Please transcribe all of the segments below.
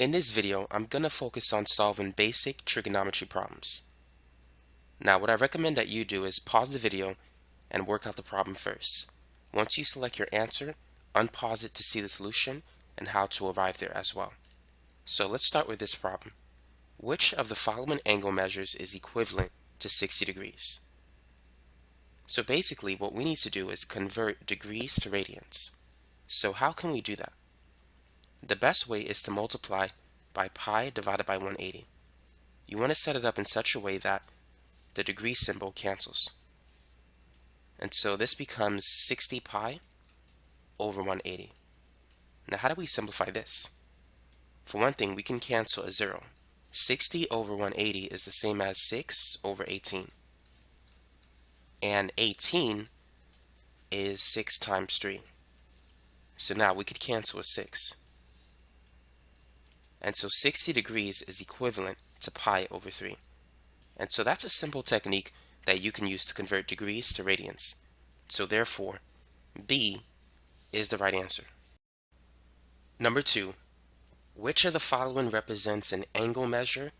In this video, I'm going to focus on solving basic trigonometry problems. Now, what I recommend that you do is pause the video and work out the problem first. Once you select your answer, unpause it to see the solution and how to arrive there as well. So let's start with this problem. Which of the following angle measures is equivalent to 60 degrees? So basically, what we need to do is convert degrees to radians. So how can we do that? The best way is to multiply by pi divided by 180. You want to set it up in such a way that the degree symbol cancels. And so this becomes 60 pi over 180. Now how do we simplify this? For one thing, we can cancel a 0. 60 over 180 is the same as 6 over 18. And 18 is 6 times 3. So now we could cancel a 6. And so 60 degrees is equivalent to pi over 3. And so that's a simple technique that you can use to convert degrees to radians. So therefore, B is the right answer. Number 2, which of the following represents an angle measure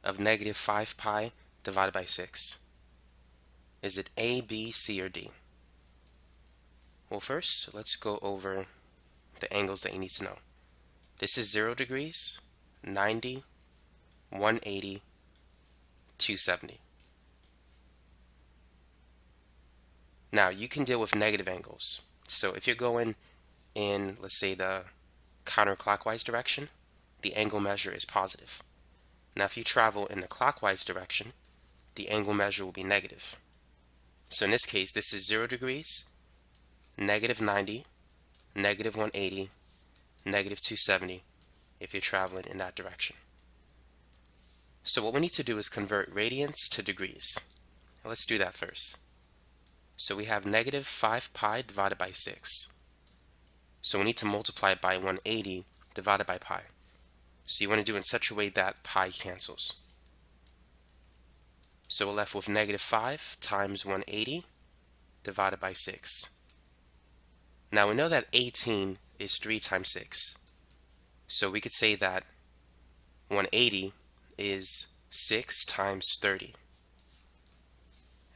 of negative 5 pi divided by 6? Is it A, B, C, or D? Well, first, let's go over the angles that you need to know. This is 0 degrees, 90, 180, 270. Now, you can deal with negative angles. So if you're going in, let's say, the counterclockwise direction, the angle measure is positive. Now, if you travel in the clockwise direction, the angle measure will be negative. So in this case, this is 0 degrees, negative 90, negative 180, negative 270 if you're traveling in that direction. So what we need to do is convert radians to degrees. Let's do that first. So we have negative 5 pi divided by 6. So we need to multiply it by 180 divided by pi. So you want to do it in such a way that pi cancels. So we're left with negative 5 times 180 divided by 6. Now we know that 18 is 3 times 6. So we could say that 180 is 6 times 30.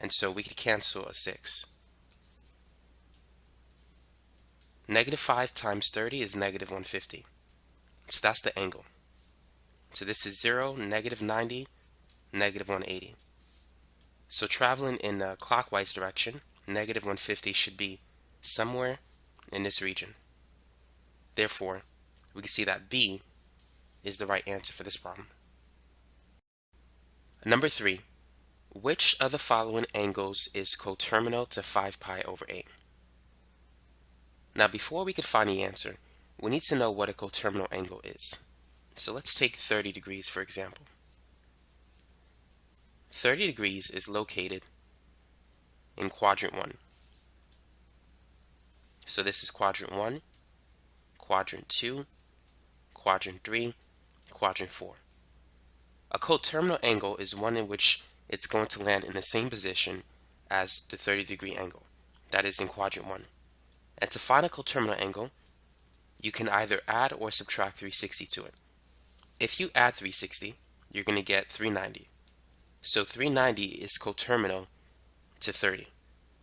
And so we could cancel a 6. Negative 5 times 30 is negative 150. So that's the angle. So this is 0, negative 90, negative 180. So traveling in the clockwise direction, negative 150 should be somewhere in this region. Therefore, we can see that B is the right answer for this problem. Number 3, which of the following angles is coterminal to 5 pi over 8? Now, before we could find the answer, we need to know what a coterminal angle is. So let's take 30 degrees, for example. 30 degrees is located in quadrant 1. So this is quadrant 1, quadrant 2, quadrant 3, quadrant 4. A coterminal angle is one in which it's going to land in the same position as the 30-degree angle, that is in quadrant 1. And to find a coterminal angle, you can either add or subtract 360 to it. If you add 360, you're going to get 390. So 390 is coterminal to 30.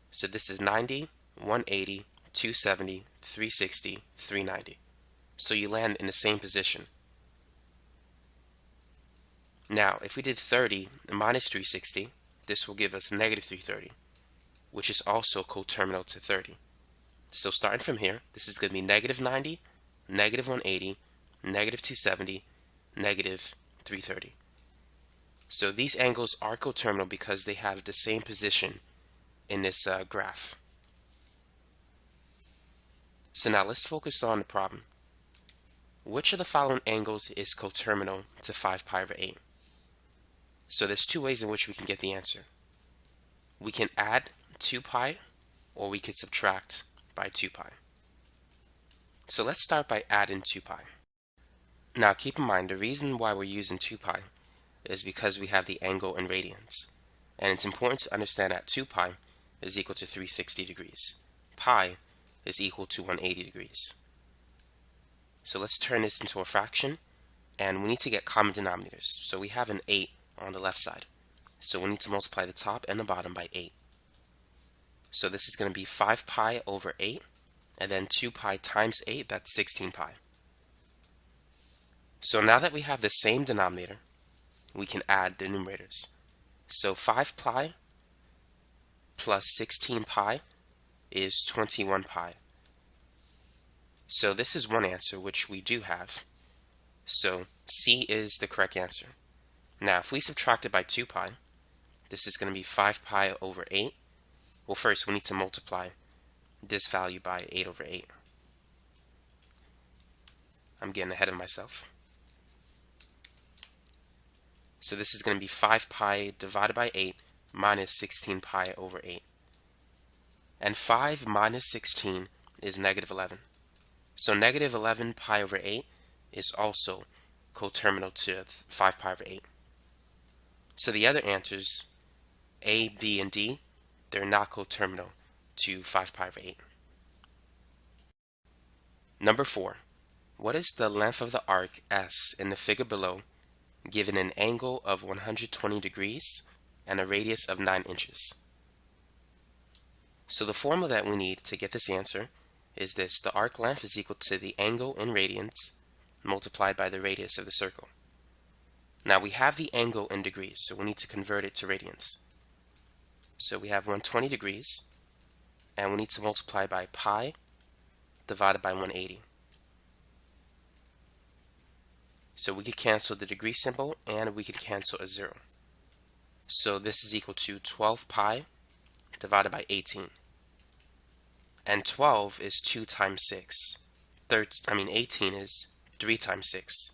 So this is 90, 180, 270, 360, 390. So you land in the same position. Now, if we did 30 minus 360, this will give us negative 330, which is also coterminal to 30. So starting from here, this is going to be negative 90, negative 180, negative 270, negative 330. So these angles are coterminal because they have the same position in this graph. So now let's focus on the problem. Which of the following angles is coterminal to 5 pi over 8? So there's two ways in which we can get the answer. We can add 2 pi, or we could subtract by 2 pi. So let's start by adding 2 pi. Now keep in mind, the reason why we're using 2 pi is because we have the angle in radians. And it's important to understand that 2 pi is equal to 360 degrees. Pi is equal to 180 degrees. So let's turn this into a fraction. and we need to get common denominators. So we have an 8 on the left side. So we need to multiply the top and the bottom by 8. So this is going to be 5 pi over 8, and then 2 pi times 8, that's 16 pi. So now that we have the same denominator, we can add the numerators. So 5 pi plus 16 pi is 21 pi. So this is one answer, which we do have. So C is the correct answer. Now if we subtract it by 2 pi, this is going to be 5 pi over 8. Well, first we need to multiply this value by 8 over 8. I'm getting ahead of myself. So this is going to be 5 pi divided by 8 minus 16 pi over 8. And 5 minus 16 is negative 11. So negative 11 pi over 8 is also coterminal to 5 pi over 8. So the other answers, A, B, and D, they're not coterminal to 5 pi over 8. Number 4. What is the length of the arc S in the figure below, given an angle of 120 degrees and a radius of 9 inches? So the formula that we need to get this answer is this. The arc length is equal to the angle in radians multiplied by the radius of the circle. Now we have the angle in degrees, so we need to convert it to radians. So we have 120 degrees, and we need to multiply by pi divided by 180. So we could cancel the degree symbol, and we could cancel a 0. So this is equal to 12 pi divided by 18. And 12 is 2 times 6. 18 is 3 times 6.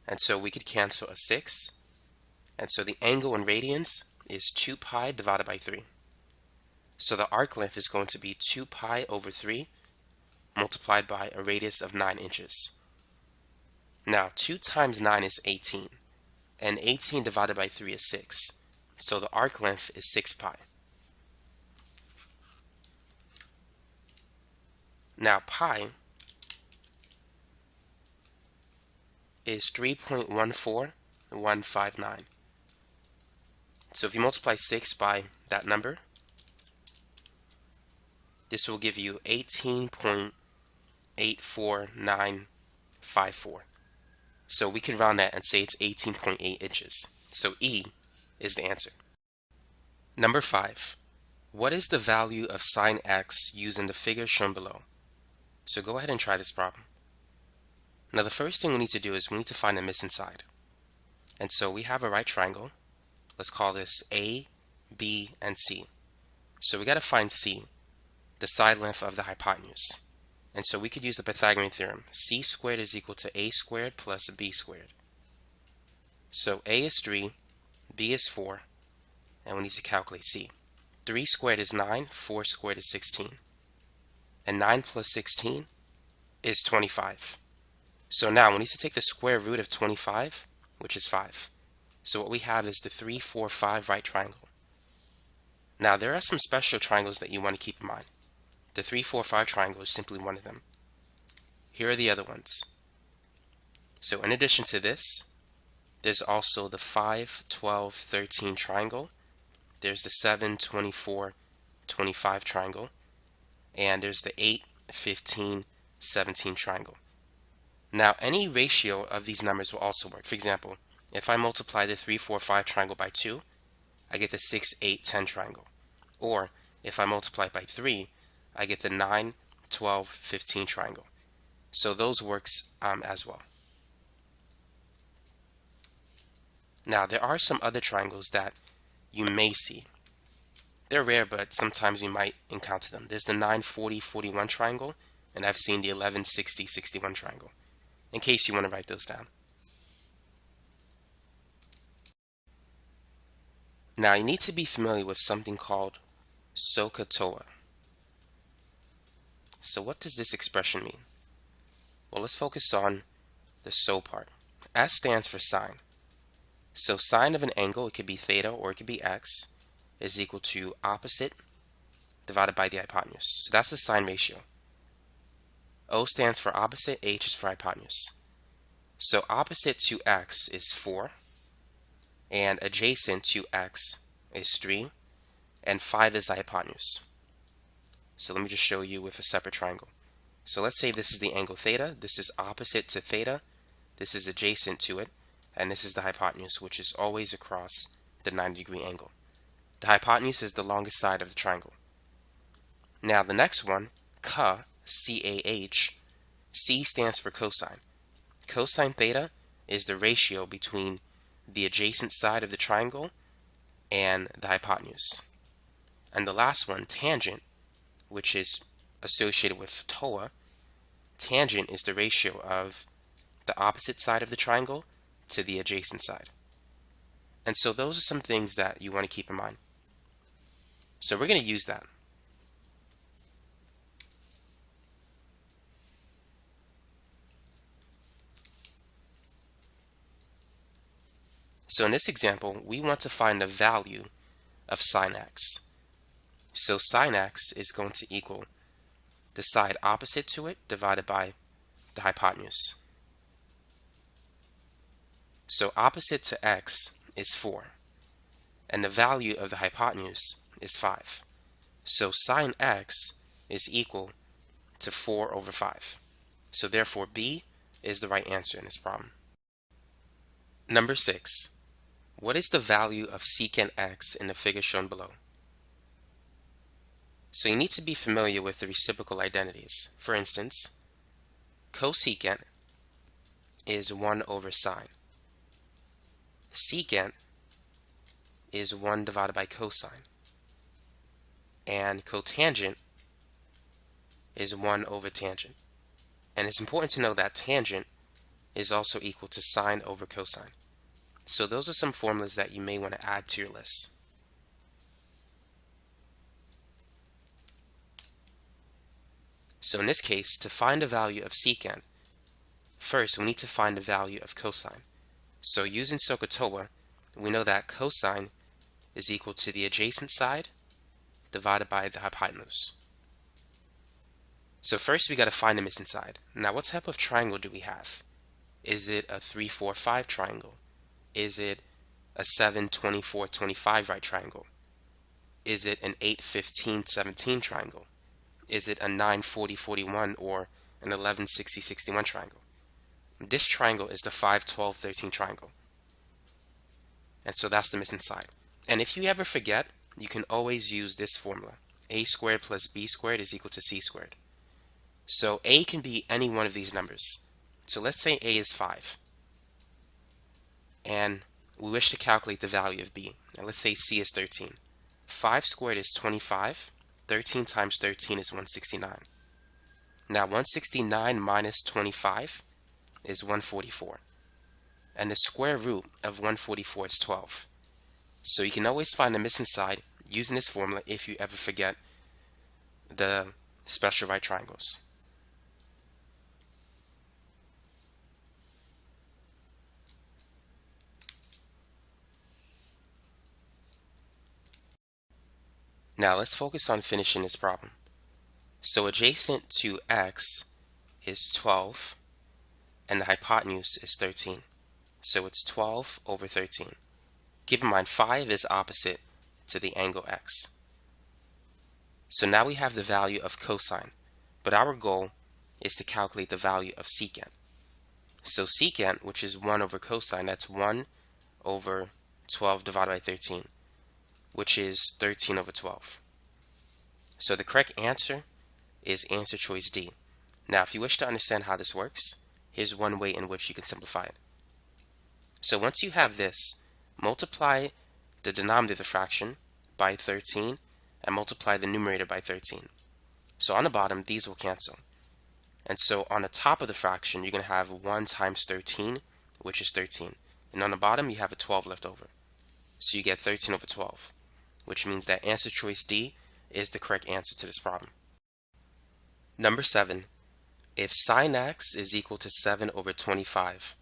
And so we could cancel a 6. And so the angle in radians is 2 pi divided by 3. So the arc length is going to be 2 pi over 3 multiplied by a radius of 9 inches. Now 2 times 9 is 18. And 18 divided by 3 is 6. So the arc length is 6 pi. Now pi is 3.14159. So if you multiply 6 by that number, this will give you 18.84954. So we can round that and say it's 18.8 inches. So E is the answer. Number 5. What is the value of sine x used in the figure shown below? So go ahead and try this problem. Now the first thing we need to do is we need to find the missing side. And so we have a right triangle. Let's call this A, B, and C. So we got to find C, the side length of the hypotenuse. And so we could use the Pythagorean Theorem. C squared is equal to A squared plus B squared. So A is 3, B is 4, and we need to calculate C. 3 squared is 9, 4 squared is 16. And 9 plus 16 is 25. So now we need to take the square root of 25, which is 5. So what we have is the 3, 4, 5 right triangle. Now there are some special triangles that you want to keep in mind. The 3, 4, 5 triangle is simply one of them. Here are the other ones. So in addition to this, there's also the 5, 12, 13 triangle. There's the 7, 24, 25 triangle. And there's the 8, 15, 17 triangle. Now any ratio of these numbers will also work. For example, if I multiply the 3, 4, 5 triangle by 2, I get the 6, 8, 10 triangle. Or if I multiply it by 3, I get the 9, 12, 15 triangle. So those works as well. Now there are some other triangles that you may see. They're rare, but sometimes you might encounter them. There's the 9, 40, 41 triangle, and I've seen the 11, 60, 61 triangle, in case you want to write those down. Now you need to be familiar with something called Sohcahtoa. So what does this expression mean? Well, let's focus on the so part. S stands for sine. So sine of an angle, it could be theta or it could be x, is equal to opposite divided by the hypotenuse. So that's the sine ratio. O stands for opposite, H is for hypotenuse. So opposite to x is 4, and adjacent to x is 3, and 5 is the hypotenuse. So let me just show you with a separate triangle. So let's say this is the angle theta, this is opposite to theta, this is adjacent to it, and this is the hypotenuse, which is always across the 90-degree angle. The hypotenuse is the longest side of the triangle. Now the next one, C-A-H, C stands for cosine. Cosine theta is the ratio between the adjacent side of the triangle and the hypotenuse. And the last one, tangent, which is associated with TOA, tangent is the ratio of the opposite side of the triangle to the adjacent side. And so those are some things that you want to keep in mind. So we're going to use that. So in this example, we want to find the value of sine x. So sine x is going to equal the side opposite to it divided by the hypotenuse. So opposite to x is 4, and the value of the hypotenuse is 5. So sine x is equal to 4 over 5. So therefore B is the right answer in this problem. Number 6. What is the value of secant x in the figure shown below? So you need to be familiar with the reciprocal identities. For instance, cosecant is 1 over sine. Secant is 1 divided by cosine. And cotangent is 1 over tangent. And it's important to know that tangent is also equal to sine over cosine. So those are some formulas that you may want to add to your list. So in this case, to find the value of secant, first we need to find the value of cosine. So using Sohcahtoa, we know that cosine is equal to the adjacent side divided by the hypotenuse. So first we got to find the missing side. Now what type of triangle do we have? Is it a 3, 4, 5 triangle? Is it a 7, 24, 25 right triangle? Is it an 8, 15, 17 triangle? Is it a 9, 40, 41 or an 11, 60, 61 triangle? This triangle is the 5, 12, 13 triangle. And so that's the missing side. And if you ever forget, you can always use this formula. A squared plus B squared is equal to C squared. So A can be any one of these numbers. So let's say A is 5. And we wish to calculate the value of B. Now let's say C is 13. 5 squared is 25. 13 times 13 is 169. Now 169 minus 25 is 144. And the square root of 144 is 12. So you can always find the missing side using this formula if you ever forget the special right triangles. Now let's focus on finishing this problem. So adjacent to x is 12 and the hypotenuse is 13. So it's 12 over 13. Keep in mind 5 is opposite to the angle x. So now we have the value of cosine, but our goal is to calculate the value of secant. So secant, which is 1 over cosine, that's 1 over 12 divided by 13, which is 13 over 12. So the correct answer is answer choice D. Now, if you wish to understand how this works, here's one way in which you can simplify it. So once you have this, multiply the denominator of the fraction by 13 and multiply the numerator by 13. So on the bottom, these will cancel. And so on the top of the fraction, you're going to have 1 times 13, which is 13. And on the bottom, you have a 12 left over. So you get 13 over 12, which means that answer choice D is the correct answer to this problem. Number 7. If sine x is equal to 7 over 25,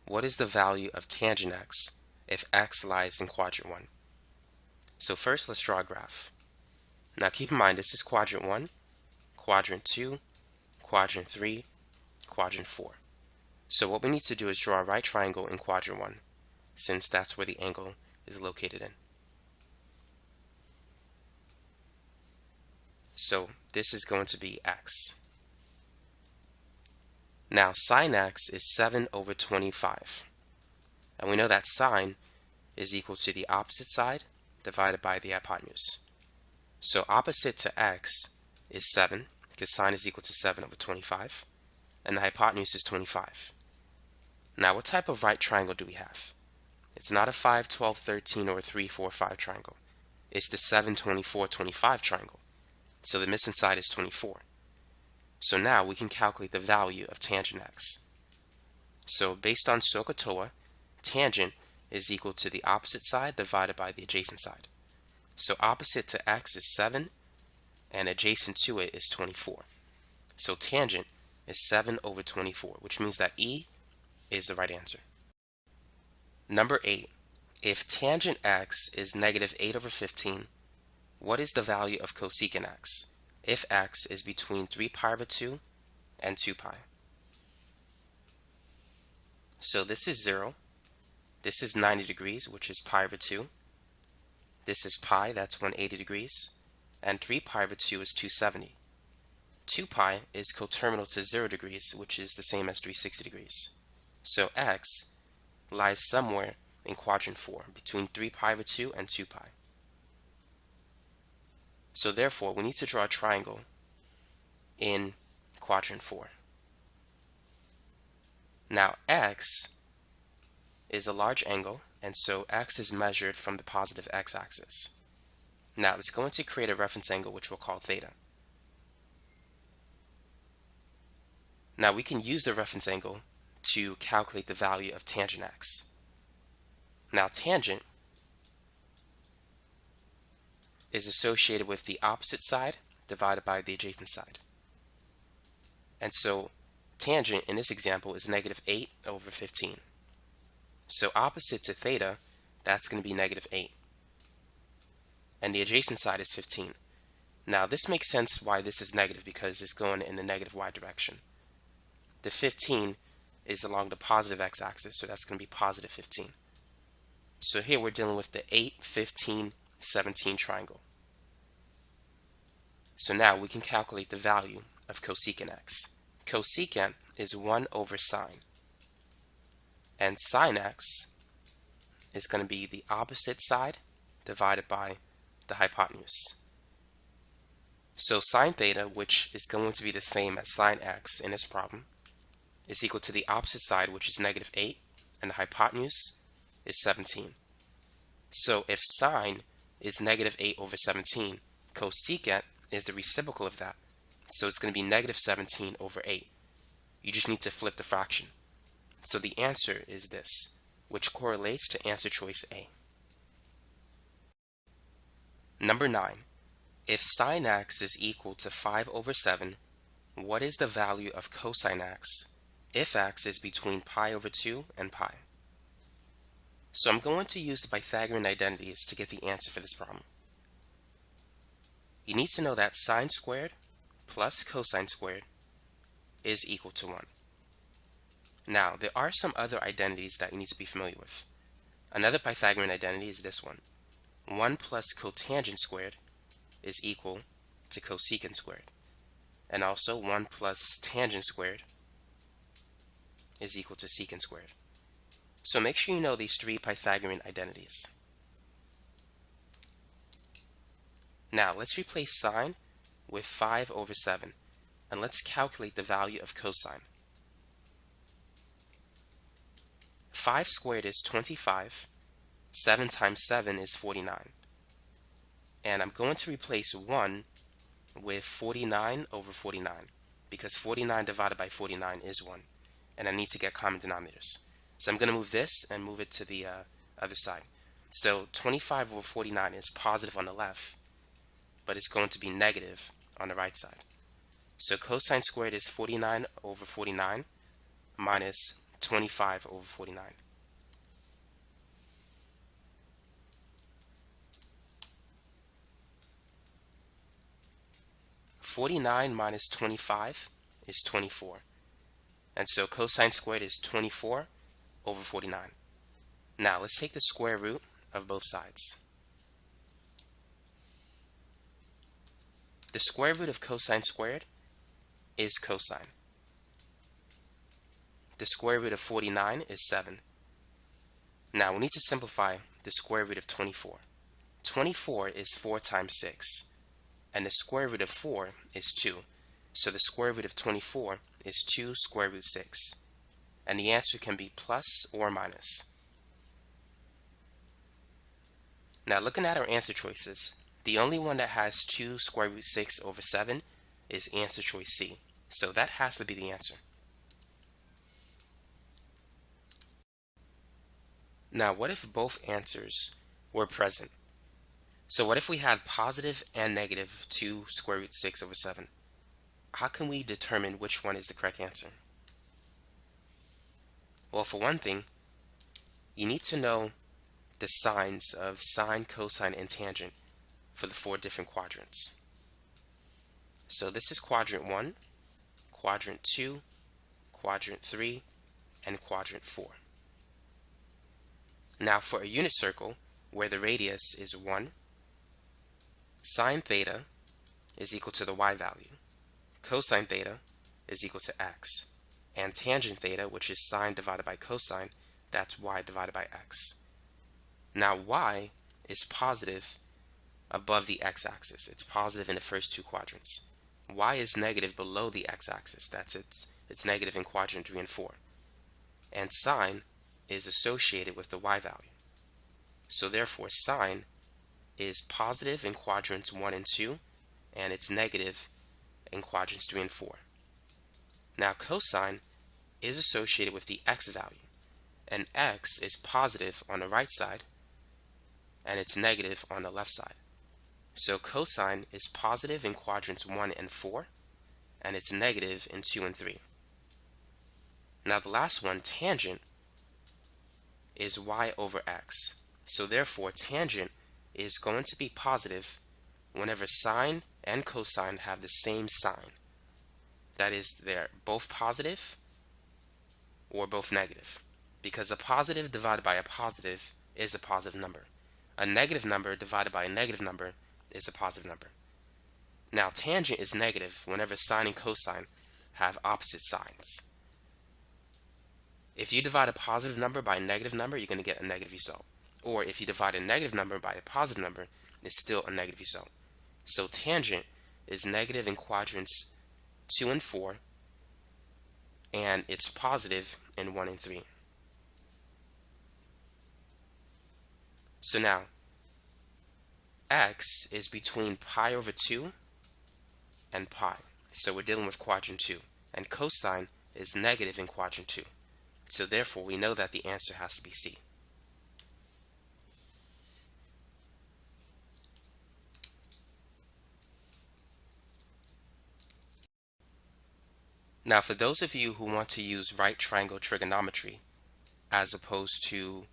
what is the value of tangent x if x lies in quadrant 1? So first, let's draw a graph. Now keep in mind, this is quadrant 1, quadrant 2, quadrant 3, quadrant 4. So what we need to do is draw a right triangle in quadrant 1, since that's where the angle is located in. So this is going to be x. Now sine x is 7 over 25. And we know that sine is equal to the opposite side divided by the hypotenuse. So opposite to x is 7, because sine is equal to 7 over 25, and the hypotenuse is 25. Now what type of right triangle do we have? It's not a 5, 12, 13, or a 3, 4, 5 triangle. It's the 7, 24, 25 triangle. So the missing side is 24. So now we can calculate the value of tangent x. So based on Sohcahtoa, tangent is equal to the opposite side divided by the adjacent side. So opposite to x is 7, and adjacent to it is 24. So tangent is 7 over 24, which means that E is the right answer. Number 8. If tangent x is negative 8 over 15, what is the value of cosecant x if x is between 3 pi over 2 and 2 pi? So this is 0. This is 90 degrees, which is pi over 2. This is pi, that's 180 degrees. And 3 pi over 2 is 270. 2 pi is coterminal to 0 degrees, which is the same as 360 degrees. So x lies somewhere in quadrant 4, between 3 pi over 2 and 2 pi. So therefore, we need to draw a triangle in quadrant 4. Now x is a large angle, and so x is measured from the positive x-axis. Now it's going to create a reference angle which we'll call theta. Now we can use the reference angle to calculate the value of tangent x. Now tangent is associated with the opposite side divided by the adjacent side. And so tangent in this example is negative 8 over 15. So opposite to theta, that's going to be negative 8. And the adjacent side is 15. Now this makes sense why this is negative, because it's going in the negative y direction. The 15 is along the positive x-axis, so that's going to be positive 15. So here we're dealing with the 8, 15, 17 triangle. So now we can calculate the value of cosecant x. Cosecant is 1 over sine. And sine x is going to be the opposite side divided by the hypotenuse. So sine theta, which is going to be the same as sine x in this problem, is equal to the opposite side, which is negative 8, and the hypotenuse is 17. So if sine is negative 8 over 17, cosecant is the reciprocal of that. So it's going to be negative 17 over 8. You just need to flip the fraction. So the answer is this, which correlates to answer choice A. Number 9. If sine x is equal to 5 over 7, what is the value of cosine x if x is between pi over 2 and pi? So I'm going to use the Pythagorean identities to get the answer for this problem. You need to know that sine squared plus cosine squared is equal to 1. Now, there are some other identities that you need to be familiar with. Another Pythagorean identity is this one. 1 plus cotangent squared is equal to cosecant squared. And also 1 plus tangent squared is equal to secant squared. So make sure you know these 3 Pythagorean identities. Now let's replace sine with 5 over 7, and let's calculate the value of cosine. 5 squared is 25, 7 times 7 is 49. And I'm going to replace 1 with 49 over 49, because 49 divided by 49 is 1, and I need to get common denominators. So I'm going to move this and move it to the other side. So 25 over 49 is positive on the left, but it's going to be negative on the right side. So cosine squared is 49 over 49 minus 25 over 49. (49 minus 25 is 24). And so cosine squared is 24 over 49. Now let's take the square root of both sides. The square root of cosine squared is cosine. The square root of 49 is 7. Now we need to simplify the square root of 24. 24 is 4 times 6, and the square root of 4 is 2. So the square root of 24 is 2 square root 6, and the answer can be plus or minus. Now looking at our answer choices, the only one that has 2 square root 6 over 7 is answer choice C. So that has to be the answer. Now what if both answers were present? So what if we had positive and negative 2 square root 6 over 7? How can we determine which one is the correct answer? Well, for one thing, you need to know the signs of sine, cosine, and tangent for the 4 different quadrants. So this is quadrant 1, quadrant 2, quadrant 3, and quadrant 4. Now for a unit circle where the radius is 1, sine theta is equal to the y value, cosine theta is equal to x, and tangent theta, which is sine divided by cosine, that's y divided by x. Now y is positive above the x-axis. It's positive in the first 2 quadrants. Y is negative below the x-axis. That's it's negative in quadrant 3 and 4. And sine is associated with the y value. So therefore sine is positive in quadrants 1 and 2, and it's negative in quadrants 3 and 4. Now cosine is associated with the x value, and x is positive on the right side, and it's negative on the left side. So cosine is positive in quadrants 1 and 4, and it's negative in 2 and 3. Now the last one, tangent, is y over x. So therefore tangent is going to be positive whenever sine and cosine have the same sign. That is, they're both positive or both negative, because a positive divided by a positive is a positive number. A negative number divided by a negative number is a positive number. Now tangent is negative whenever sine and cosine have opposite signs. If you divide a positive number by a negative number, you're going to get a negative result. Or if you divide a negative number by a positive number, it's still a negative result. So tangent is negative in quadrants 2 and 4, and it's positive in 1 and 3. So now, x is between pi over 2 and pi. So we're dealing with quadrant 2. And cosine is negative in quadrant 2. So therefore, we know that the answer has to be C. Now, for those of you who want to use right triangle trigonometry as opposed to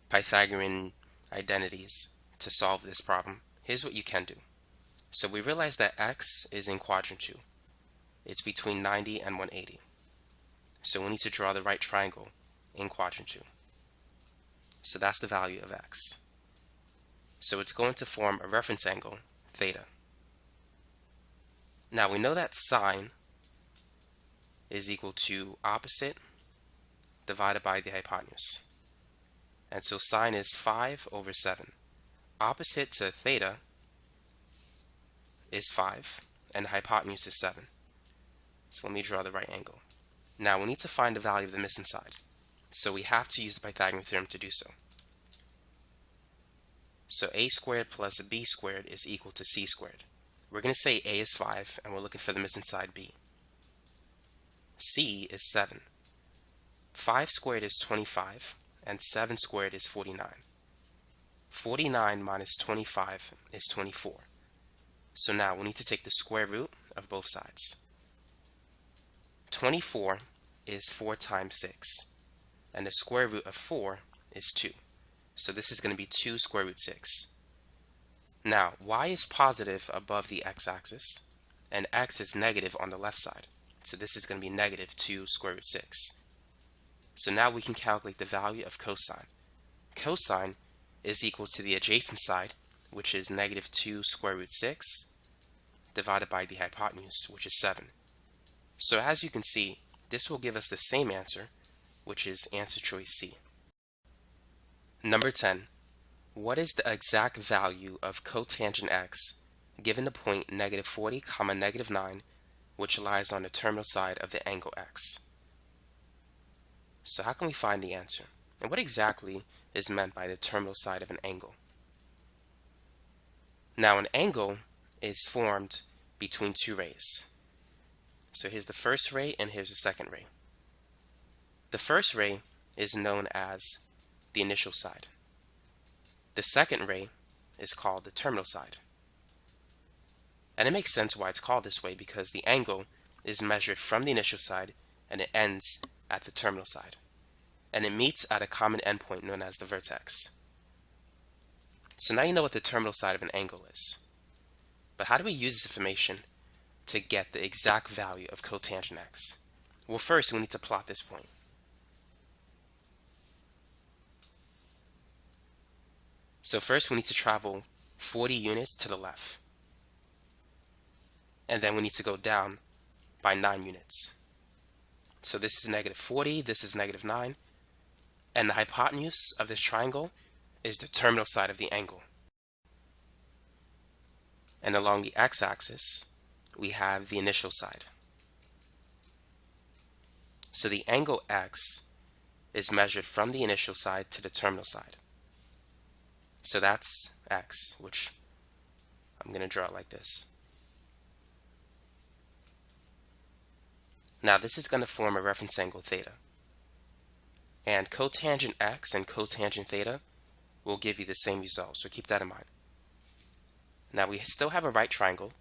Pythagorean identities to solve this problem, here's what you can do. So we realize that x is in quadrant 2. It's between 90 and 180. So we need to draw the right triangle in quadrant 2. So that's the value of x. So it's going to form a reference angle, theta. Now we know that sine is equal to opposite divided by the hypotenuse. And so sine is 5 over 7. Opposite to theta is 5, and the hypotenuse is 7. So let me draw the right angle. Now we need to find the value of the missing side. So we have to use the Pythagorean theorem to do so. So a squared plus b squared is equal to c squared. We're going to say a is 5, and we're looking for the missing side b. C is 7. 5 squared is 25, and 7 squared is 49. 49 minus 25 is 24. So now we need to take the square root of both sides. 24 is 4 times 6, and the square root of 4 is 2. So this is going to be 2 square root 6. Now, y is positive above the x-axis, and x is negative on the left side. So this is going to be negative 2 square root 6. So now we can calculate the value of cosine. Cosine is equal to the adjacent side, which is negative 2 square root 6, divided by the hypotenuse, which is 7. So as you can see, this will give us the same answer, which is answer choice C. Number 10. What is the exact value of cotangent x given the point negative 40, negative 9, which lies on the terminal side of the angle x? So how can we find the answer? And what exactly is meant by the terminal side of an angle? Now an angle is formed between two rays. So here's the first ray and here's the second ray. The first ray is known as the initial side. The second ray is called the terminal side. And it makes sense why it's called this way, because the angle is measured from the initial side and it ends at the terminal side. And it meets at a common endpoint known as the vertex. So now you know what the terminal side of an angle is. But how do we use this information to get the exact value of cotangent x? Well, first we need to plot this point. So first we need to travel 40 units to the left. And then we need to go down by 9 units. So this is negative 40, this is negative 9. And the hypotenuse of this triangle is the terminal side of the angle. And along the x-axis, we have the initial side. So the angle x is measured from the initial side to the terminal side. So that's x, which I'm going to draw it like this. Now this is going to form a reference angle theta. And cotangent x and cotangent theta will give you the same result, so keep that in mind. Now we still have a right triangle,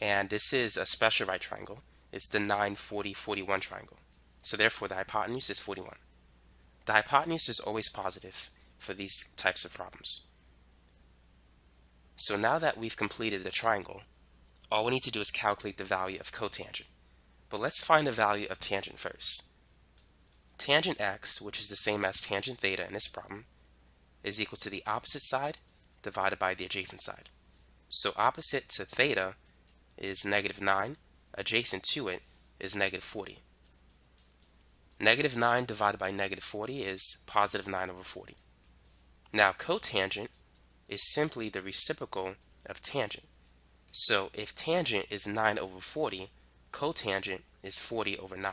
and this is a special right triangle. It's the 9, 40, 41 triangle. So therefore the hypotenuse is 41. The hypotenuse is always positive for these types of problems. So now that we've completed the triangle, all we need to do is calculate the value of cotangent. But let's find the value of tangent first. Tangent x, which is the same as tangent theta in this problem, is equal to the opposite side divided by the adjacent side. So opposite to theta is negative 9, adjacent to it is negative 40. Negative 9 divided by negative 40 is positive 9 over 40. Now cotangent is simply the reciprocal of tangent. So if tangent is 9 over 40, cotangent is 40 over 9.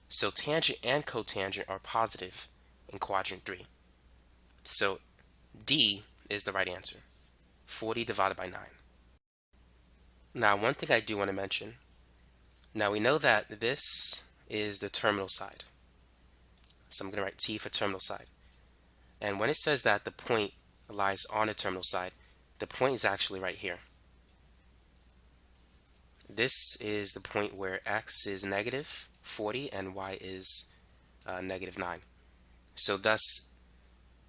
So tangent and cotangent are positive in quadrant 3. So D is the right answer, 40 divided by 9. Now one thing I do want to mention, now we know that this is the terminal side. So I'm going to write T for terminal side. And when it says that the point lies on the terminal side, the point is actually right here. This is the point where x is negative 40 and y is negative 9. So thus,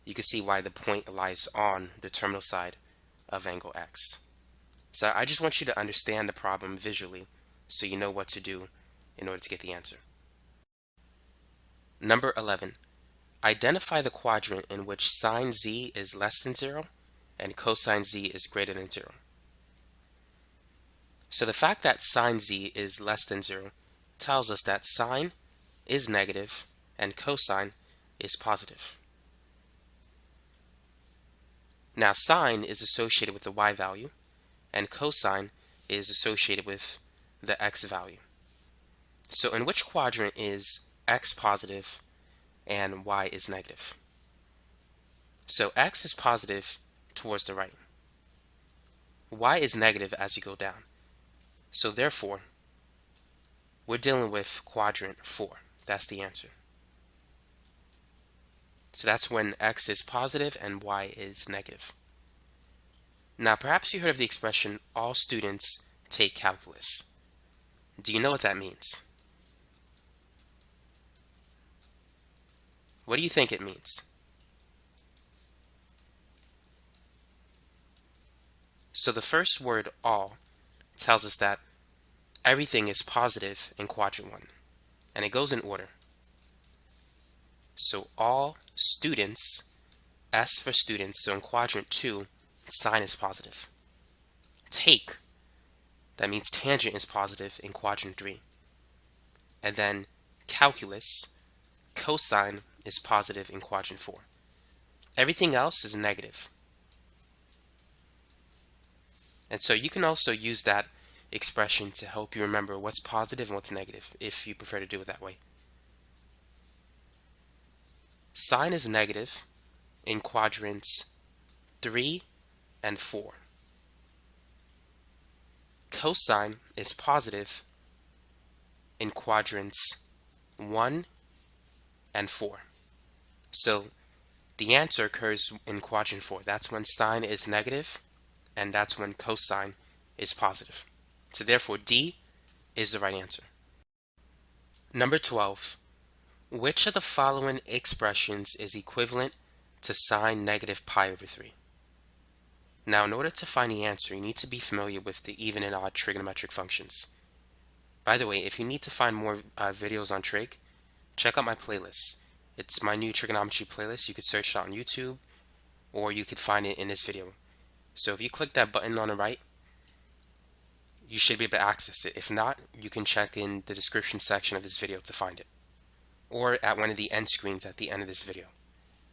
you can see why the point lies on the terminal side of angle x. So I just want you to understand the problem visually so you know what to do in order to get the answer. Number 11. Identify the quadrant in which sine z is less than 0 and cosine z is greater than 0. So the fact that sine z is less than 0 tells us that sine is negative and cosine is positive. Now sine is associated with the y value and cosine is associated with the x value. So in which quadrant is x positive and y is negative? So x is positive towards the right. Y is negative as you go down. So therefore, we're dealing with quadrant 4. That's the answer. So that's when x is positive and y is negative. Now perhaps you heard of the expression, all students take calculus. Do you know what that means? What do you think it means? So the first word all tells us that everything is positive in quadrant 1. And it goes in order. So all students, S for students, so in quadrant 2, sine is positive. Take, that means tangent is positive in quadrant 3. And then calculus, cosine is positive in quadrant 4. Everything else is negative. And so you can also use that expression to help you remember what's positive and what's negative, if you prefer to do it that way. Sine is negative in quadrants 3 and 4. Cosine is positive in quadrants 1 and 4. So the answer occurs in quadrant 4. That's when sine is negative, and that's when cosine is positive. So therefore, D is the right answer. Number 12. Which of the following expressions is equivalent to sine negative pi over 3? Now, in order to find the answer, you need to be familiar with the even and odd trigonometric functions. By the way, if you need to find more videos on trig, check out my playlist. It's my new trigonometry playlist. You could search it out on YouTube, or you could find it in this video. So if you click that button on the right, you should be able to access it. If not, you can check in the description section of this video to find it, or at one of the end screens at the end of this video.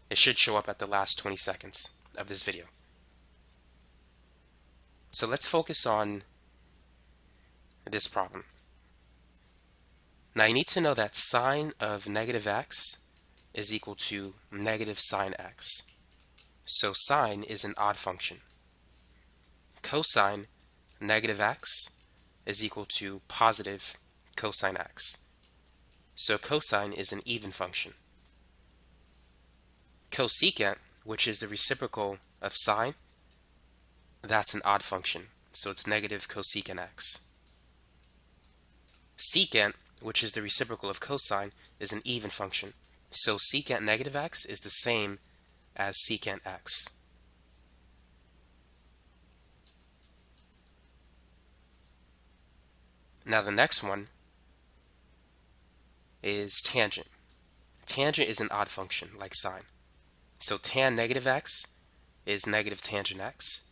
It should show up at the last 20 seconds of this video. So let's focus on this problem. Now you need to know that sine of negative x is equal to negative sine x. So sine is an odd function. Cosine negative x is equal to positive cosine x. So cosine is an even function. Cosecant, which is the reciprocal of sine, that's an odd function. So it's negative cosecant x. Secant, which is the reciprocal of cosine, is an even function. So secant negative x is the same as secant x. Now the next one is tangent. Tangent is an odd function, like sine. So tan negative x is negative tangent x.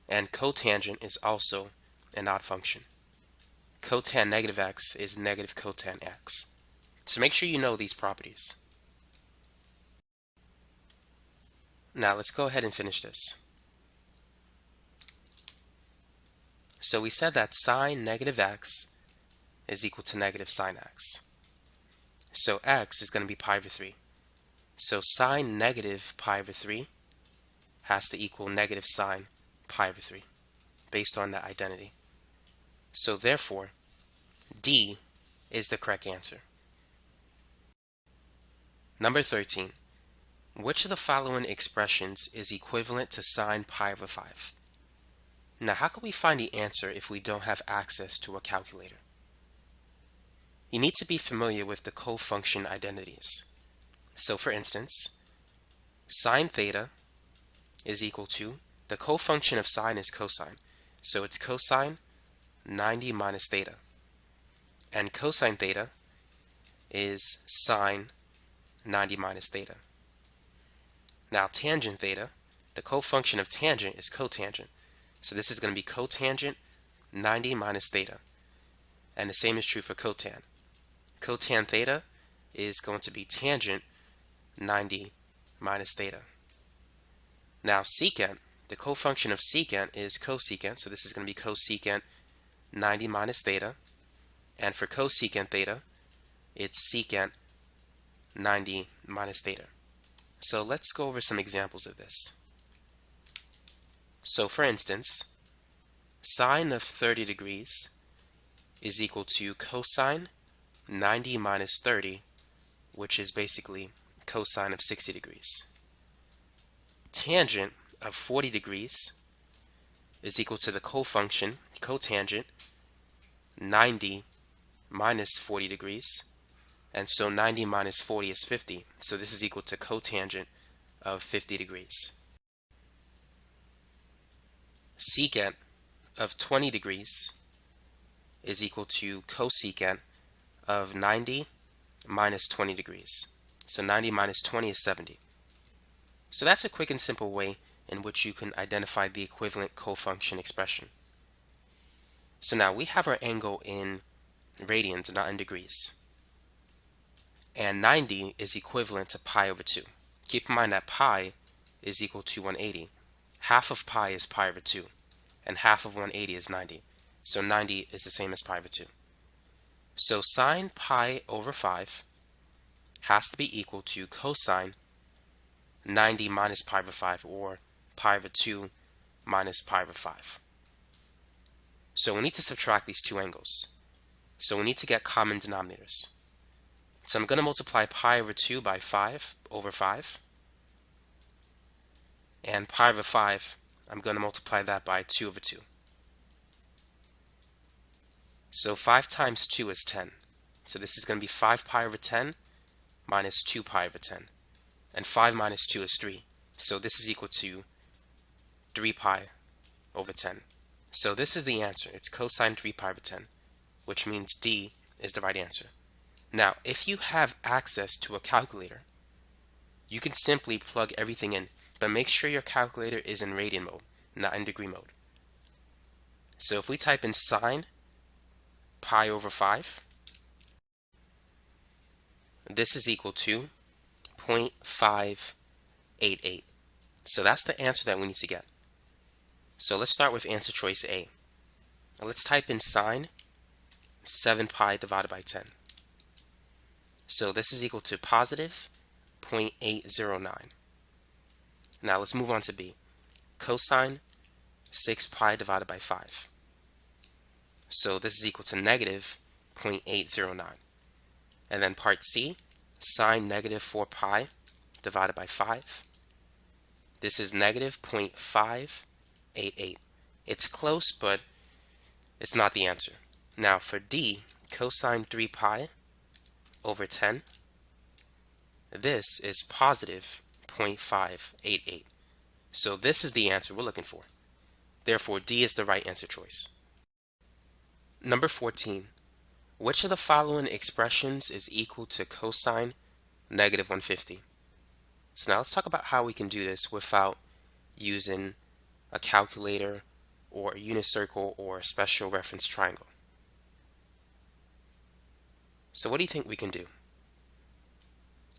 And cotangent is also an odd function. Cotan negative x is negative cotan x. So make sure you know these properties. Now let's go ahead and finish this. So we said that sine negative x is equal to negative sine x. So x is going to be pi over 3. So sine negative pi over 3 has to equal negative sine pi over 3 based on that identity. So therefore, D is the correct answer. Number 13. Which of the following expressions is equivalent to sine pi over 5? Now, how can we find the answer if we don't have access to a calculator? You need to be familiar with the cofunction identities. So for instance, sine theta is equal to, the cofunction of sine is cosine. So it's cosine 90 minus theta. And cosine theta is sine 90 minus theta. Now tangent theta, the cofunction of tangent is cotangent. So this is going to be cotangent 90 minus theta. And the same is true for cotan. Cotan theta is going to be tangent 90 minus theta. Now secant, the cofunction of secant is cosecant. So this is going to be cosecant 90 minus theta. And for cosecant theta, it's secant 90 minus theta. So let's go over some examples of this. So for instance, sine of 30 degrees is equal to cosine 90 minus 30, which is basically cosine of 60 degrees. Tangent of 40 degrees is equal to the cofunction, cotangent, 90 minus 40 degrees. And so 90 minus 40 is 50. So this is equal to cotangent of 50 degrees. Secant of 20 degrees is equal to cosecant of 90 minus 20 degrees. So 90 minus 20 is 70. So that's a quick and simple way in which you can identify the equivalent cofunction expression. So now we have our angle in radians, not in degrees. And 90 is equivalent to pi over 2. Keep in mind that pi is equal to 180. Half of pi is pi over 2, and half of 180 is 90. So 90 is the same as pi over 2. So sine pi over 5 has to be equal to cosine 90 minus pi over 5, or pi over 2 minus pi over 5. So we need to subtract these two angles. So we need to get common denominators. So I'm going to multiply pi over 2 by 5 over 5. And pi over 5, I'm going to multiply that by 2 over 2. So 5 times 2 is 10. So this is going to be 5 pi over 10 minus 2 pi over 10. And 5 minus 2 is 3. So this is equal to 3 pi over 10. So this is the answer. It's cosine 3 pi over 10, which means D is the right answer. Now, if you have access to a calculator, you can simply plug everything in, but make sure your calculator is in radian mode, not in degree mode. So if we type in sine pi over 5, this is equal to 0.588. So that's the answer that we need to get. So let's start with answer choice A. Let's type in sine 7 pi divided by 10. So this is equal to positive 0.809. Now let's move on to B. Cosine 6 pi divided by 5. So this is equal to negative 0.809. And then part C, sine negative 4 pi divided by 5. This is negative 0.588. It's close, but it's not the answer. Now for D, cosine 3 pi over 10. This is positive 0.588. So this is the answer we're looking for. Therefore, D is the right answer choice. Number 14. Which of the following expressions is equal to cosine negative 150? So now let's talk about how we can do this without using a calculator or a unit circle or a special reference triangle. So what do you think we can do?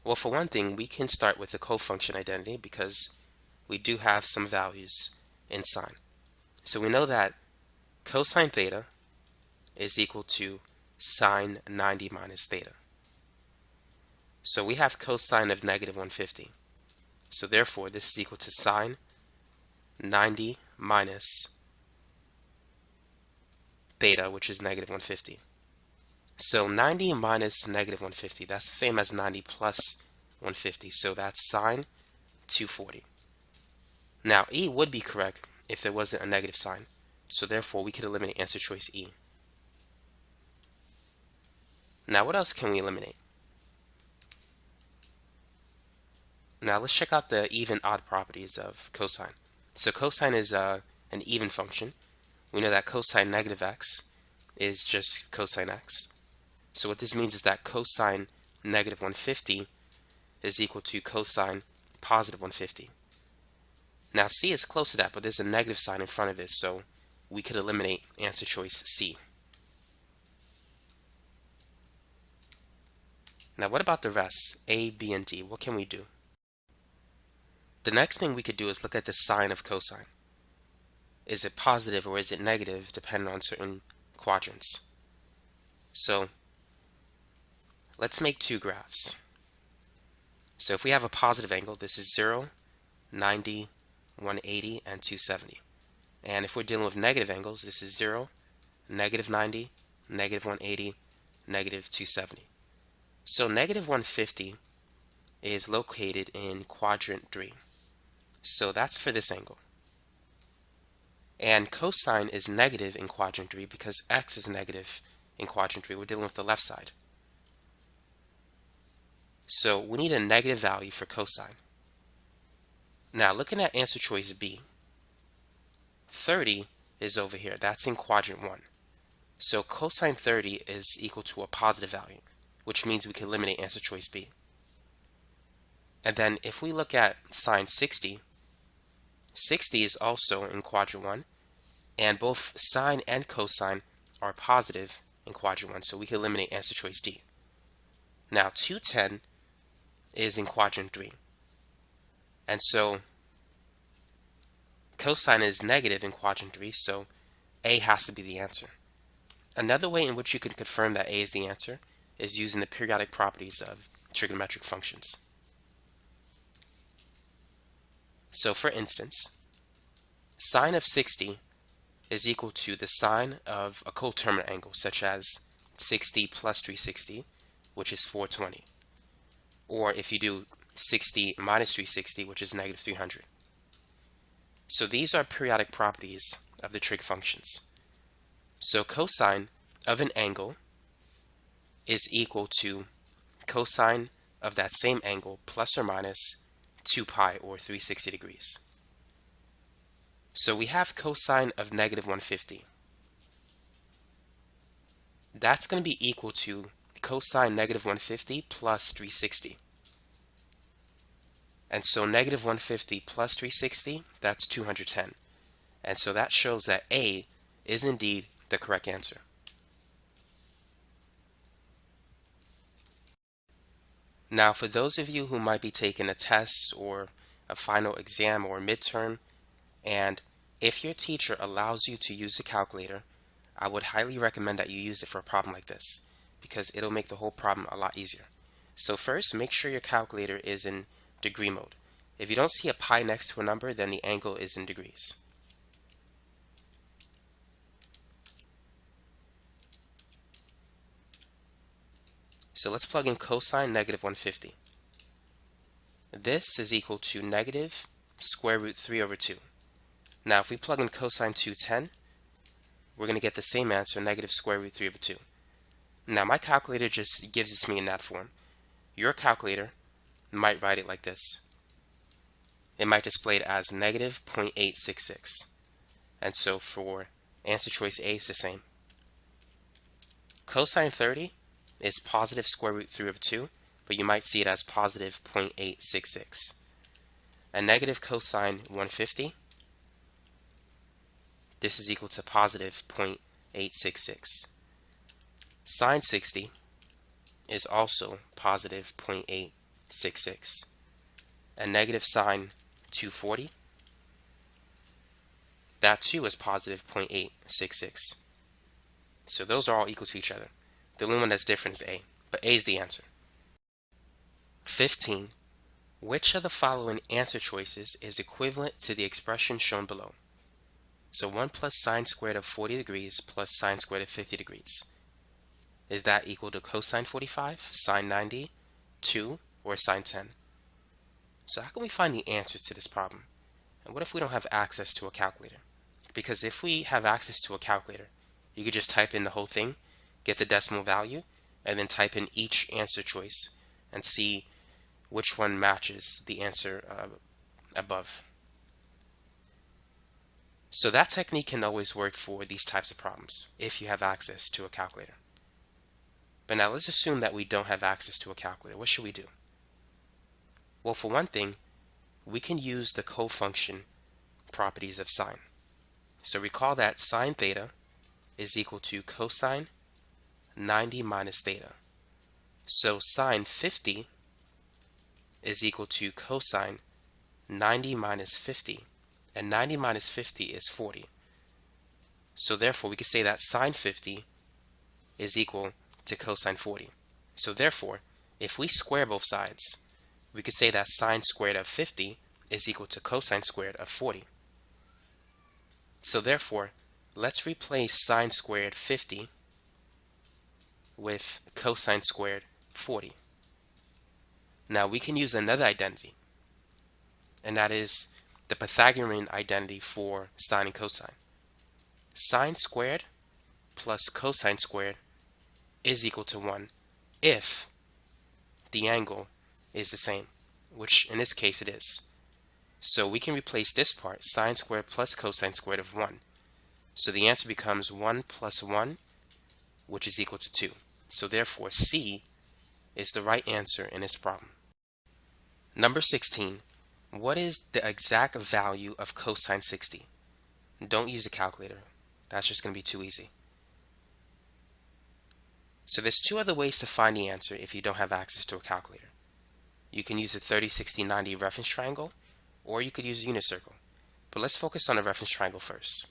Well, for one thing, we can start with the cofunction identity because we do have some values in sine. So we know that cosine theta is equal to sine 90 minus theta. So we have cosine of negative 150. So therefore, this is equal to sine 90 minus theta, which is negative 150. So 90 minus negative 150, that's the same as 90 plus 150. So that's sine 240. Now, E would be correct if there wasn't a negative sign. So therefore, we could eliminate answer choice E. Now, what else can we eliminate? Now, let's check out the even-odd properties of cosine. So cosine is an even function. We know that cosine negative x is just cosine x. So what this means is that cosine negative 150 is equal to cosine positive 150. Now, C is close to that, but there's a negative sign in front of it, so we could eliminate answer choice C. Now, what about the rest? A, B, and D. What can we do? The next thing we could do is look at the sign of cosine. Is it positive or is it negative, depending on certain quadrants? So, let's make two graphs. So if we have a positive angle, this is 0, 90, 180, and 270. And if we're dealing with negative angles, this is 0, negative 90, negative 180, negative 270. So negative 150 is located in quadrant 3. So that's for this angle. And cosine is negative in quadrant 3 because x is negative in quadrant 3. We're dealing with the left side. So we need a negative value for cosine. Now looking at answer choice B, 30 is over here. That's in quadrant 1. So cosine 30 is equal to a positive value, which means we can eliminate answer choice B. And then if we look at sine 60, 60 is also in quadrant 1, and both sine and cosine are positive in quadrant 1, so we can eliminate answer choice D. Now 210 is in quadrant 3, and so cosine is negative in quadrant 3, so A has to be the answer. Another way in which you can confirm that A is the answer is using the periodic properties of trigonometric functions. So for instance, sine of 60 is equal to the sine of a coterminant angle, such as 60 plus 360, which is 420. Or if you do 60 minus 360, which is negative 300. So these are periodic properties of the trig functions. So cosine of an angle is equal to cosine of that same angle plus or minus 2 pi, or 360 degrees. So we have cosine of negative 150. That's going to be equal to cosine negative 150 plus 360. And so negative 150 plus 360, that's 210. And so that shows that A is indeed the correct answer. Now, for those of you who might be taking a test or a final exam or midterm, and if your teacher allows you to use a calculator, I would highly recommend that you use it for a problem like this, because it'll make the whole problem a lot easier. So first, make sure your calculator is in degree mode. If you don't see a pi next to a number, then the angle is in degrees. So let's plug in cosine negative 150. This is equal to negative square root 3 over 2. Now if we plug in cosine 210, we're going to get the same answer, negative square root 3 over 2. Now my calculator just gives it to me in that form. Your calculator might write it like this. It might display it as negative 0.866. And so for answer choice A, it's the same. Cosine 30 is positive square root 3 over 2, but you might see it as positive 0.866. And negative cosine 150, this is equal to positive 0.866. Sine 60 is also positive 0.866. And negative sine 240, that too is positive 0.866. So those are all equal to each other. The only one that's different is A, but A is the answer. 15. Which of the following answer choices is equivalent to the expression shown below? So 1 plus sine squared of 40 degrees plus sine squared of 50 degrees. Is that equal to cosine 45, sine 90, 2, or sine 10? So how can we find the answer to this problem? And what if we don't have access to a calculator? Because if we have access to a calculator, you could just type in the whole thing, get the decimal value, and then type in each answer choice and see which one matches the answer above. So that technique can always work for these types of problems if you have access to a calculator. But now let's assume that we don't have access to a calculator. What should we do? Well, for one thing, we can use the cofunction properties of sine. So recall that sine theta is equal to cosine 90 minus theta. So sine 50 is equal to cosine 90 minus 50. And 90 minus 50 is 40. So therefore, we can say that sine 50 is equal to cosine 40. So therefore, if we square both sides, we could say that sine squared of 50 is equal to cosine squared of 40. So therefore, let's replace sine squared 50 with cosine squared 40. Now we can use another identity, and that is the Pythagorean identity for sine and cosine. Sine squared plus cosine squared is equal to 1 if the angle is the same, which in this case it is. So we can replace this part, sine squared plus cosine squared of 1. So the answer becomes 1 plus 1 which is equal to 2. So therefore, C is the right answer in this problem. Number 16, what is the exact value of cosine 60? Don't use a calculator. That's just going to be too easy. So there's two other ways to find the answer if you don't have access to a calculator. You can use the 30, 60, 90 reference triangle, or you could use a unit circle. But let's focus on the reference triangle first.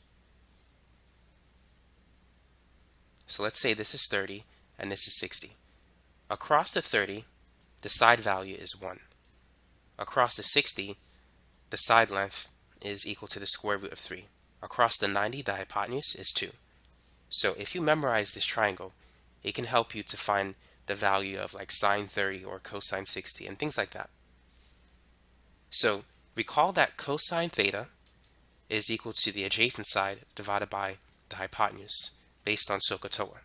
So let's say this is 30 and this is 60. Across the 30, the side value is 1. Across the 60, the side length is equal to the square root of 3. Across the 90, the hypotenuse is 2. So if you memorize this triangle, it can help you to find the value of like sine 30 or cosine 60 and things like that. So recall that cosine theta is equal to the adjacent side divided by the hypotenuse based on Sohcahtoa.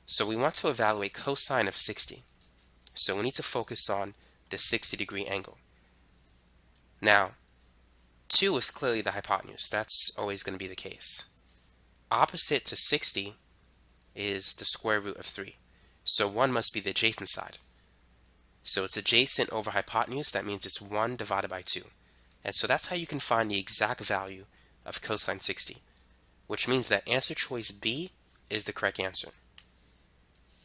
So we want to evaluate cosine of 60. So we need to focus on the 60-degree angle. Now, 2 is clearly the hypotenuse. That's always going to be the case. Opposite to 60 is the square root of 3. So 1 must be the adjacent side. So it's adjacent over hypotenuse. That means it's 1 divided by 2. And so that's how you can find the exact value of cosine 60, which means that answer choice B is the correct answer.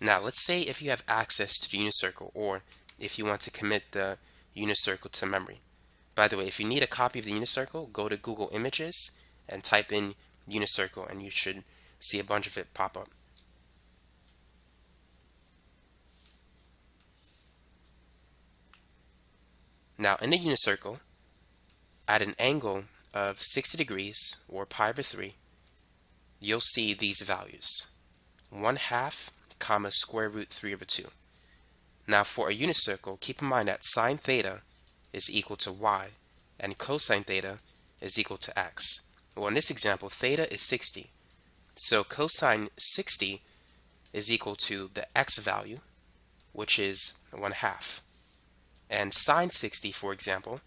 Now, let's say if you have access to the unit circle, or if you want to commit the unit circle to memory. By the way, if you need a copy of the unit circle, go to Google Images and type in unit circle, and you should see a bunch of it pop up. Now, in the unit circle, at an angle of 60 degrees, or pi over 3, you'll see these values: 1/2, comma, square root 3 over 2. Now, for a unit circle, keep in mind that sine theta is equal to y, and cosine theta is equal to x. Well, in this example, theta is 60. So cosine 60 is equal to the x value, which is 1/2. And sine 60, for example,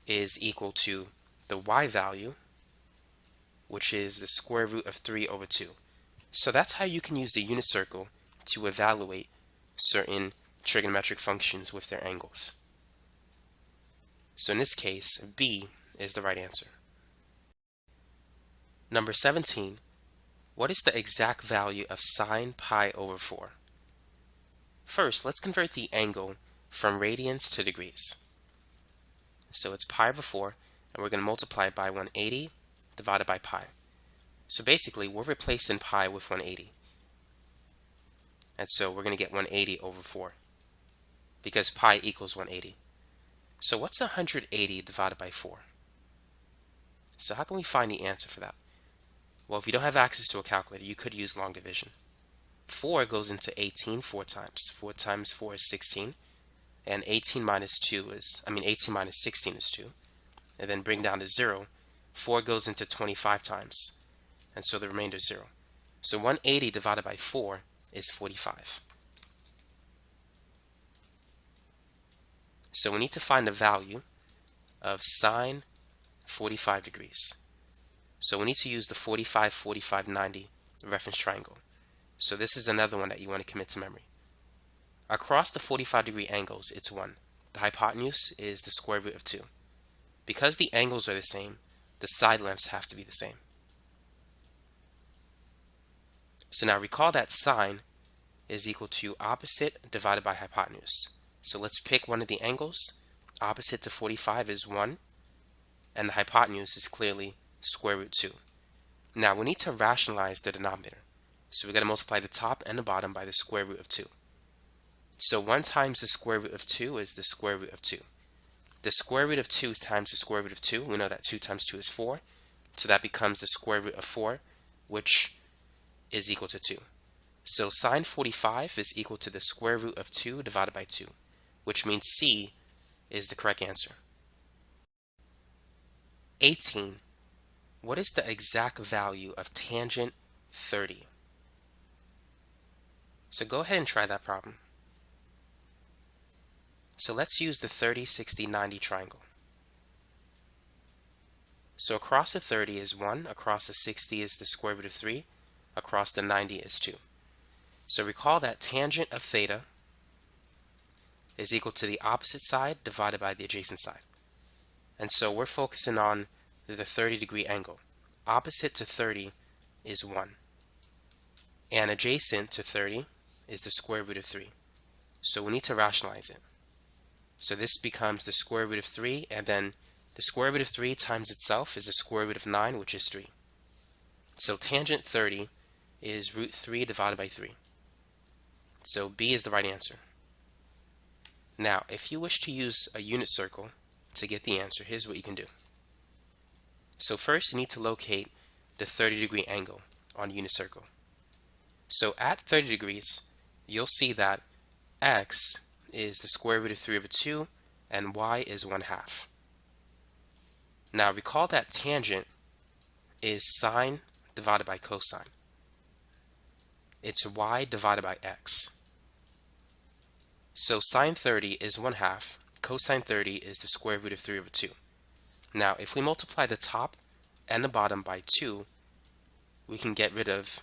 is equal to the y value, which is the square root of 3 over 2. So that's how you can use the unit circle to evaluate certain trigonometric functions with their angles. So in this case, B is the right answer. Number 17, what is the exact value of sine pi over 4? First, let's convert the angle from radians to degrees. So it's pi over 4, and we're going to multiply it by 180 divided by pi. So basically, we're replacing pi with 180. And so we're going to get 180 over 4, because pi equals 180. So what's 180 divided by 4? So how can we find the answer for that? Well, if you don't have access to a calculator, you could use long division. 4 goes into 18 4 times. 4 times 4 is 16. And 18 minus 16 is 2. And then bring down to 0. 4 goes into 25 times. And so the remainder is 0. So 180 divided by 4 is 45. So we need to find the value of sine 45 degrees. So we need to use the 45, 45, 90 reference triangle. So this is another one that you want to commit to memory. Across the 45-degree angles, it's 1. The hypotenuse is the square root of 2. Because the angles are the same, the side lengths have to be the same. So now recall that sine is equal to opposite divided by hypotenuse. So let's pick one of the angles. Opposite to 45 is 1, and the hypotenuse is clearly square root 2. Now we need to rationalize the denominator. So we're going to multiply the top and the bottom by the square root of 2. So 1 times the square root of 2 is the square root of 2. The square root of 2 times the square root of 2, we know that 2 times 2 is 4. So that becomes the square root of 4, which is equal to 2. So sine 45 is equal to the square root of 2 divided by 2, which means C is the correct answer. 18. What is the exact value of tangent 30? So go ahead and try that problem. So let's use the 30, 60, 90 triangle. So across the 30 is 1, across the 60 is the square root of 3, across the 90 is 2. So recall that tangent of theta is equal to the opposite side divided by the adjacent side. And so we're focusing on the 30-degree angle. Opposite to 30 is 1. And adjacent to 30 is the square root of 3. So we need to rationalize it. So this becomes the square root of 3, and then the square root of 3 times itself is the square root of 9, which is 3. So tangent 30 is root 3 divided by 3. So B is the right answer. Now, if you wish to use a unit circle to get the answer, here's what you can do. So first, you need to locate the 30-degree angle on a unit circle. So at 30 degrees, you'll see that x is the square root of 3 over 2, and y is 1/2. Now, recall that tangent is sine divided by cosine. It's y divided by x. So sine 30 is 1/2. Cosine 30 is the square root of 3 over 2. Now, if we multiply the top and the bottom by 2, we can get rid of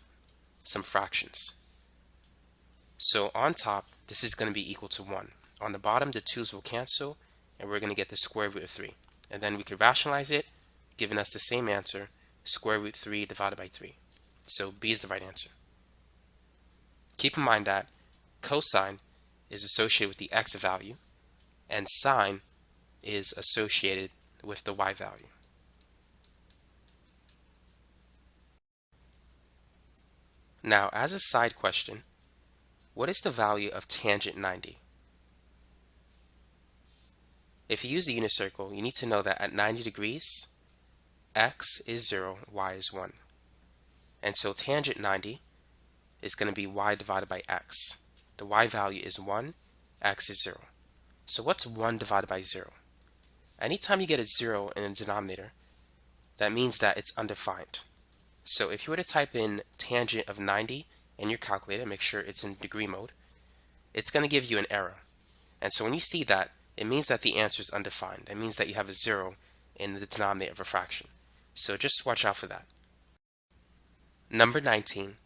some fractions. So on top, this is going to be equal to 1. On the bottom, the 2's will cancel, and we're going to get the square root of 3. And then we could rationalize it, giving us the same answer, square root 3 divided by 3. So B is the right answer. Keep in mind that cosine is associated with the x value, and sine is associated with the y value. Now, as a side question, what is the value of tangent 90? If you use a unit circle, you need to know that at 90 degrees, x is 0, y is 1. And so tangent 90 is going to be y divided by x. The y value is 1, x is 0. So what's 1 divided by 0? Anytime you get a 0 in the denominator, that means that it's undefined. So if you were to type in tangent of 90 in your calculator, make sure it's in degree mode, it's going to give you an error. And so when you see that, it means that the answer is undefined. It means that you have a 0 in the denominator of a fraction. So just watch out for that. Number 19.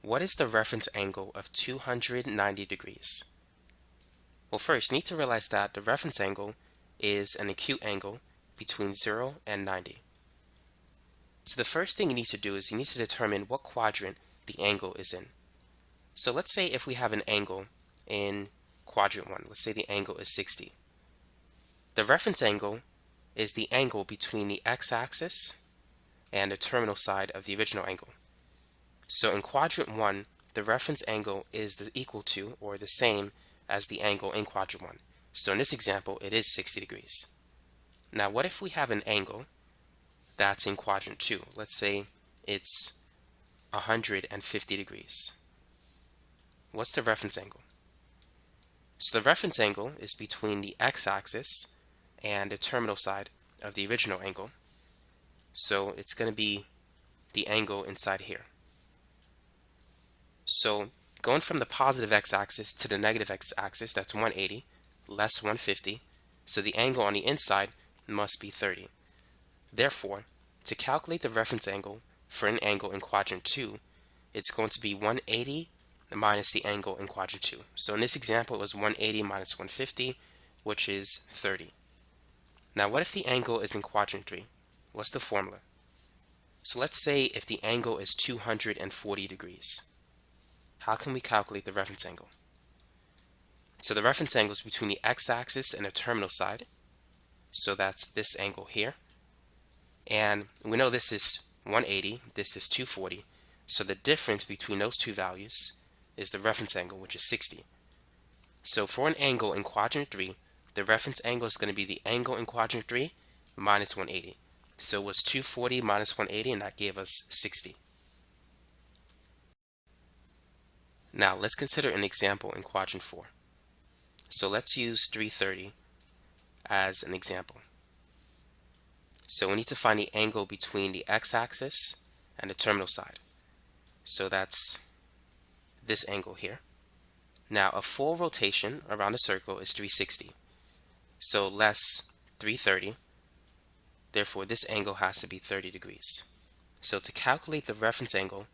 What is the reference angle of 290 degrees? Well, first, you need to realize that the reference angle is an acute angle between 0 and 90. So the first thing you need to do is you need to determine what quadrant the angle is in. So let's say if we have an angle in quadrant 1, let's say the angle is 60. The reference angle is the angle between the x-axis and the terminal side of the original angle. So in quadrant 1, the reference angle is equal to or the same as the angle in quadrant 1. So in this example, it is 60 degrees. Now, what if we have an angle that's in quadrant 2? Let's say it's 150 degrees. What's the reference angle? So the reference angle is between the x-axis and the terminal side of the original angle. So it's going to be the angle inside here. So going from the positive x-axis to the negative x-axis, that's 180 less 150. So the angle on the inside must be 30. Therefore, to calculate the reference angle for an angle in quadrant 2, it's going to be 180 minus the angle in quadrant 2. So in this example, it was 180 minus 150, which is 30. Now, what if the angle is in quadrant 3? What's the formula? So let's say if the angle is 240 degrees. How can we calculate the reference angle? So the reference angle is between the x-axis and the terminal side. So that's this angle here. And we know this is 180, this is 240. So the difference between those two values is the reference angle, which is 60. So for an angle in quadrant 3, the reference angle is going to be the angle in quadrant 3 minus 180. So it was 240 minus 180, and that gave us 60. Now let's consider an example in quadrant 4. So let's use 330 as an example. So we need to find the angle between the x-axis and the terminal side. So that's this angle here. Now a full rotation around a circle is 360. So less 330. Therefore this angle has to be 30 degrees. So to calculate the reference angle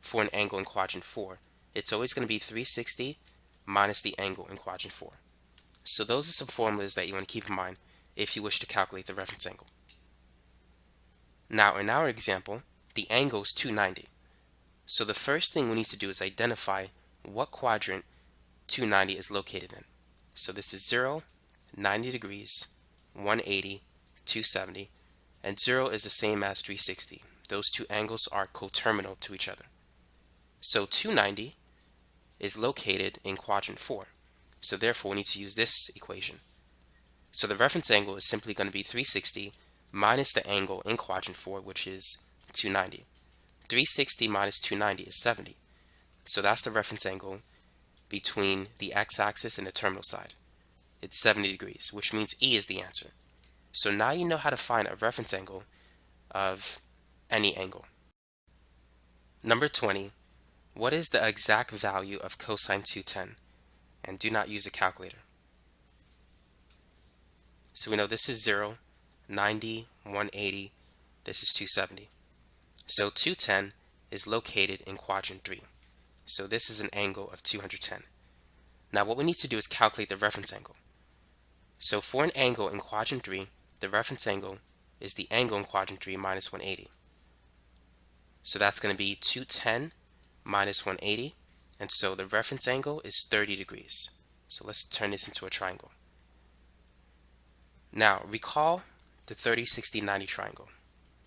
for an angle in quadrant 4, it's always going to be 360 minus the angle in quadrant 4. So those are some formulas that you want to keep in mind if you wish to calculate the reference angle. Now in our example, the angle is 290. So the first thing we need to do is identify what quadrant 290 is located in. So this is 0, 90 degrees, 180, 270, and 0 is the same as 360. Those two angles are coterminal to each other. So 290 is located in quadrant 4. So therefore we need to use this equation. So the reference angle is simply going to be 360 minus the angle in quadrant 4, which is 290. 360 minus 290 is 70. So that's the reference angle between the x-axis and the terminal side. It's 70 degrees, which means E is the answer. So now you know how to find a reference angle of any angle. Number 20, what is the exact value of cosine 210? And do not use a calculator. So we know this is 0, 90, 180, this is 270. So 210 is located in quadrant 3. So this is an angle of 210. Now what we need to do is calculate the reference angle. So for an angle in quadrant 3, the reference angle is the angle in quadrant 3 minus 180. So that's going to be 210 minus 180, and so the reference angle is 30 degrees. So let's turn this into a triangle. Now recall the 30, 60, 90 triangle.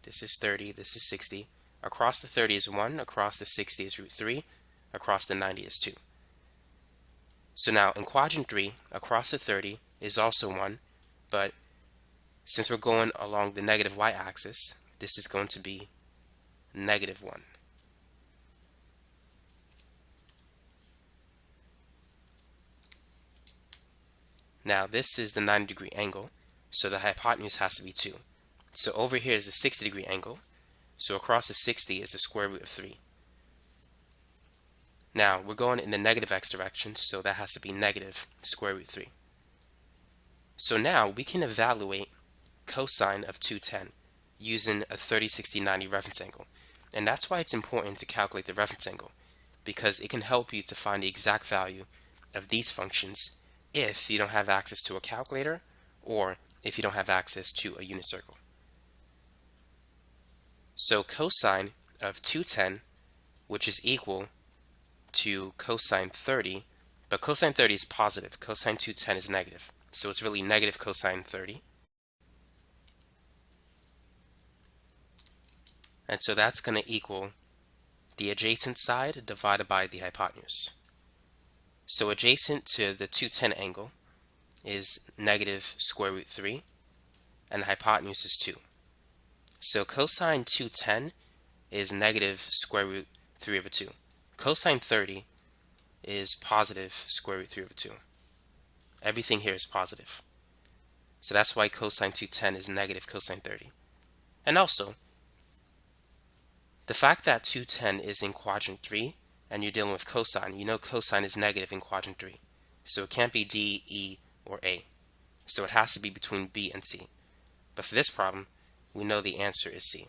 This is 30, this is 60. Across the 30 is 1, across the 60 is root 3, across the 90 is 2. So now in quadrant 3, across the 30 is also 1, but since we're going along the negative y-axis, this is going to be negative 1. Now this is the 90 degree angle, so the hypotenuse has to be 2. So over here is the 60 degree angle, so across the 60 is the square root of 3. Now we're going in the negative x direction, so that has to be negative square root 3. So now we can evaluate cosine of 210 using a 30, 60, 90 reference angle. And that's why it's important to calculate the reference angle, because it can help you to find the exact value of these functions if you don't have access to a calculator or if you don't have access to a unit circle. So cosine of 210, which is equal to cosine 30, but cosine 30 is positive, cosine 210 is negative, so it's really negative cosine 30. And so that's going to equal the adjacent side divided by the hypotenuse. So adjacent to the 210 angle is negative square root 3, and the hypotenuse is 2. So cosine 210 is negative square root 3 over 2. Cosine 30 is positive square root 3 over 2. Everything here is positive. So that's why cosine 210 is negative cosine 30. And also, the fact that 210 is in quadrant 3 and you're dealing with cosine, you know cosine is negative in quadrant 3. So it can't be D, E, or A. So it has to be between B and C. But for this problem, we know the answer is C.